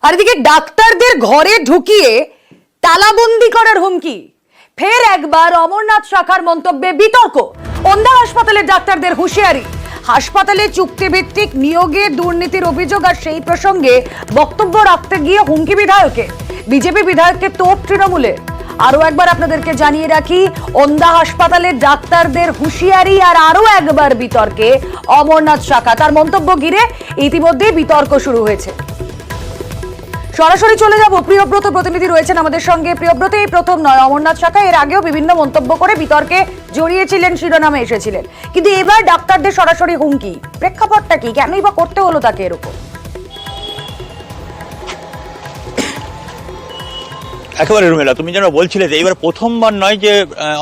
আর এদিকে ডাক্তারদের ঘরে ঢুকিয়ে তালাবন্দি করার হুমকি। ফের একবার অমরনাথ শাখার মন্তব্যে বিতর্ক। ওন্দা হাসপাতালের ডাক্তারদের হুঁশিয়ারি। হাসপাতালে চুক্তিভিত্তিক নিয়োগে দুর্নীতির অভিযোগ, আর সেই প্রসঙ্গে বক্তব্য রাখতে গিয়ে হুমকি বিধায়কের। বিজেপি বিধায়ককে তোপ তৃণমূলের। আরো একবার আপনাদেরকে জানিয়ে রাখি, ওন্দা হাসপাতালের ডাক্তারদের হুঁশিয়ারি আর আরো একবার বিতর্কে অমরনাথ শাখা। তার মন্তব্য ঘিরে ইতিমধ্যে বিতর্ক শুরু হয়েছে। সরাসরি চলে যাব, প্রিয়ব্রত প্রতিনিধি রয়েছেন আমাদের সঙ্গে। প্রিয়ব্রত, এই প্রথম নয়, অমরনাথ শাখা এর আগেও বিভিন্ন মন্তব্য করে বিতর্কে জড়িয়েছিলেন, শিরোনামে এসেছিলেন, কিন্তু এবার ডাক্তারদের সরাসরি হুমকি। প্রেক্ষাপটটা কি, কেনই বা করতে হলো তাকে এরকম? একেবারে রুমেলা, তুমি যেন বলছিলে যে এবার প্রথমবার নয় যে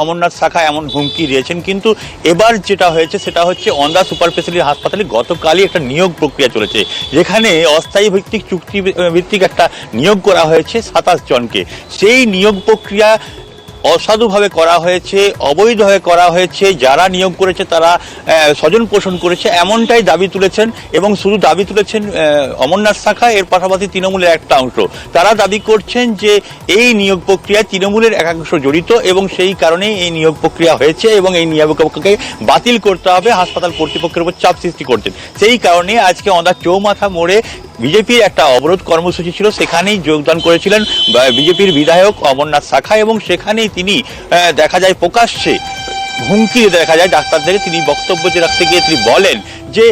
অমরনাথ শাখা এমন হুমকি দিয়েছেন, কিন্তু এবার যেটা হয়েছে সেটা হচ্ছে ওন্দা সুপার স্পেশালিটি হাসপাতালে গতকালই একটা নিয়োগ প্রক্রিয়া চলেছে, যেখানে অস্থায়ী ভিত্তিক চুক্তি ভিত্তিক একটা নিয়োগ করা হয়েছে 27 জনকে। সেই নিয়োগ প্রক্রিয়া অসাধুভাবে করা হয়েছে, অবৈধভাবে করা হয়েছে। যারা নিয়োগ করেছে তারা স্বজন পোষণ করেছে, এমনটাই দাবি তুলেছেন। এবং শুধু দাবি তুলেছেন অমরনাথ শাখা, এর পাশাপাশি তৃণমূলের একটা অংশ। তারা দাবি করছেন যে এই নিয়োগ প্রক্রিয়ায় তৃণমূলের একাংশ জড়িত এবং সেই কারণেই এই নিয়োগ প্রক্রিয়া হয়েছে এবং এই নিয়োগকে বাতিল করতে হবে, হাসপাতাল কর্তৃপক্ষের উপর চাপ সৃষ্টি করছেন। সেই কারণে আজকে ওন্দা চৌমাথা মোড়ে বিজেপির একটা অবরোধ কর্মসূচি ছিল, সেখানেই যোগদান করেছিলেন বিজেপির বিধায়ক অমরনাথ শাখা। এবং সেখানেই তিনি দেখা যায় প্রকাশ্যে হুমকি দেখা যায় ডাক্তারদের। তিনি বক্তব্য রাখতে গিয়ে তিনি বলেন যে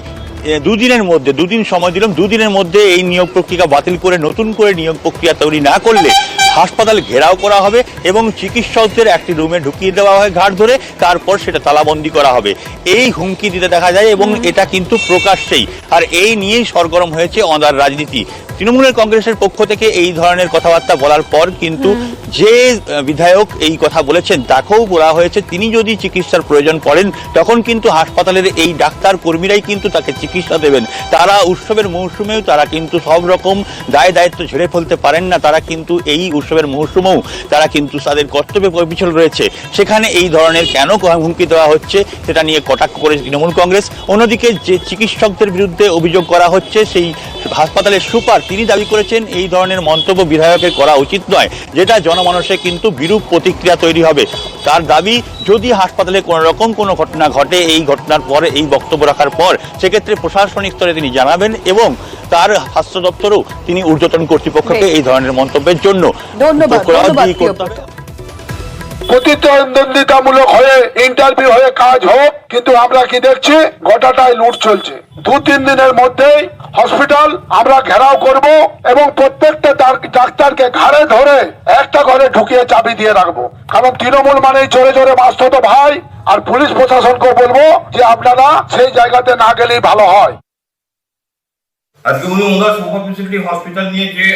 দুদিন সময় দিলাম, দুদিনের মধ্যে এই নিয়োগ প্রক্রিয়া বাতিল করে নতুন করে নিয়োগ প্রক্রিয়া তৈরি না করলে হাসপাতাল ঘেরাও করা হবে এবং চিকিৎসকদের একটি রুমে ঢুকিয়ে দেওয়া হয় ঘাট ধরে, তারপর সেটা তালাবন্দি করা হবে। এই হুমকি দিতে দেখা যায় এবং এটা কিন্তু প্রকাশ্যেই। আর এই নিয়েই সরগরম হয়েছে ওন্দার রাজনীতি। তৃণমূলের কংগ্রেসের পক্ষ থেকে এই ধরনের কথাবার্তা বলার পর কিন্তু যে বিধায়ক এই কথা বলেছেন তাকেও বলা হয়েছে তিনি যদি চিকিৎসার প্রয়োজন পড়েন তখন কিন্তু হাসপাতালের এই ডাক্তার কর্মীরাই কিন্তু তাকে চিকিৎসা দেবেন। তারা উৎসবের মৌসুমেও তারা কিন্তু সব রকম দায়িত্ব ঝেড়ে ফেলতে পারেন না। তারা কিন্তু এই উৎসবের মৌসুমেও তারা কিন্তু তাদের কর্তব্যে পিছল রয়েছে। সেখানে এই ধরনের কেন হুমকি দেওয়া হচ্ছে সেটা নিয়ে কটাক্ষ করেছে তৃণমূল কংগ্রেস। অন্যদিকে যে চিকিৎসকদের বিরুদ্ধে অভিযোগ করা হচ্ছে, সেই হাসপাতালের সুপার তিনি দাবি করেছেন এই ধরনের মন্তব্য বিধায়কের করা উচিত নয়, যেটা জনমানসে কিন্তু বিরূপ প্রতিক্রিয়া তৈরি হবে। তার দাবি, যদি হাসপাতালে কোনো রকম কোনো ঘটনা ঘটে এই ঘটনার পরে, এই বক্তব্য রাখার পর, সেক্ষেত্রে প্রশাসনিক স্তরে তিনি জানাবেন এবং তার স্বাস্থ্য দপ্তরও তিনি ঊর্ধ্বতন কর্তৃপক্ষকে এই ধরনের মন্তব্যের জন্য প্রতিদ্বন্দ্বিতামূলক হয়ে ইন্টারভিউ হয়ে কাজ হোক, কিন্তু আমরা কি দেখছি গোটাটাই লুট চলছে। 2-3 দিনের মধ্যেই হসপিটাল আমরা ঘেরাও করব এবং প্রত্যেকটা ডাক্তারকে ঘাড়ে ধরে একটা ঘরে ঢুকিয়ে চাবি দিয়ে রাখবো। কারণ তৃণমূল মানেই চোরে চোরে মাসতো ভাই। আর পুলিশ প্রশাসনকে বলবো যে আপনারা সেই জায়গাতে না গেলেই ভালো হয়। আজকে উনি ওন্দা সুপার স্পেশালিটি হসপিটাল নিয়ে যে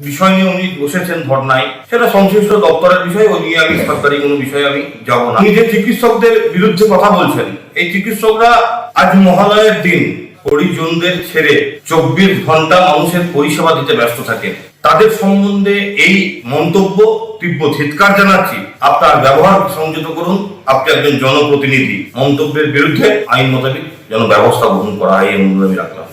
বিষয় নিয়ে উনি বসেছেন ধর্নায়, সেটা সংশ্লিষ্ট দপ্তরের বিষয়, ও নিয়ে আমি সরকারি কোনো বিষয়ে আমি যাব না। উনি যে চিকিৎসকদের বিরুদ্ধে কথা বলছেন, এই চিকিৎসকরা আজ মহালয়ের দিন পরিজনদের ছেড়ে 24 ঘন্টা মানুষের পরিষেবা দিতে ব্যস্ত থাকেন। তাদের সম্বন্ধে এই মন্তব্য তীব্র ধিক্কার জানাচ্ছি। আপনার ব্যবহার সংযত করুন, আপনি একজন জনপ্রতিনিধি। মন্তব্যের বিরুদ্ধে আইন মোতাবেক যেন ব্যবস্থা গ্রহণ করা হয়, এই অনুরোধ আমি রাখলাম।